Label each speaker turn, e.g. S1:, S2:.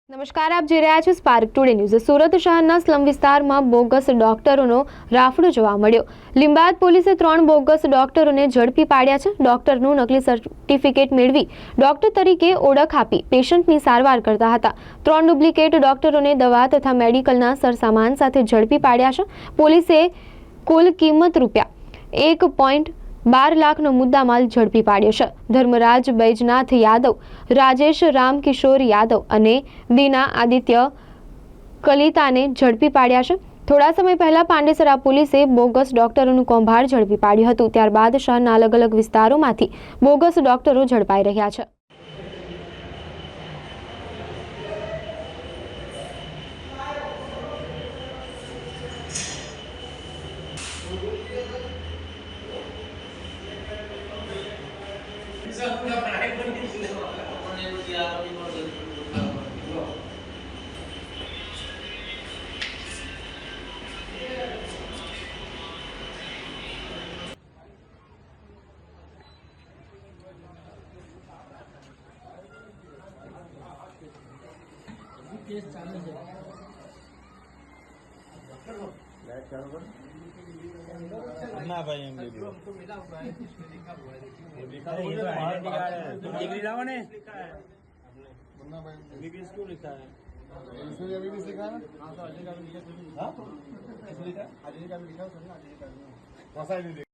S1: નમસ્કાર, આપ જોઈ રહ્યા છો સ્પાર્ક ટુડે ન્યૂઝ। સુરત શહેરના સ્લમ વિસ્તારમાં બોગસ ડોક્ટરોનો રાફડો જોવા મળ્યો। લીંબાયત પોલીસે 3 બોગસ ડોક્ટરોને ઝડપી પાડ્યા છે। ડોક્ટરનું નકલી સર્ટિફિકેટ મેળવી ડોક્ટર તરીકે ઓળખ આપી પેશન્ટની સારવાર કરતા હતા। 3 ડુપ્લિકેટ ડોક્ટરોને દવા તથા મેડિકલના સરસામાન સાથે ઝડપી પાડ્યા છે। પોલીસે કુલ કિંમત ₹1.12 લાખનો મુદ્દામાલ ઝડપી પાડ્યો છે। ધર્મરાજ બૈજનાથ યાદવ, રાજેશ રામકિશોર યાદવ અને દીના આદિત્ય કલિતાને ઝડપી પાડ્યા છે। થોડા સમય પહેલા પાંડેસરા પોલીસે બોગસ ડોક્ટરોનું કૌભાંડ ઝડપી પાડ્યું હતું। ત્યારબાદ શહેરના અલગ અલગ વિસ્તારોમાંથી બોગસ ડોક્ટરો ઝડપાઈ રહ્યા છે।
S2: ना भाई एमबीबीएस डिग्री लाओ ने एमबीबीएस क्यों लिखा है?
S3: इसमें एमबीबीएस लिखा है ना।
S2: हाँ
S3: इसमें लिखा है, आजीविका भी लिखा है, कौन सा नहीं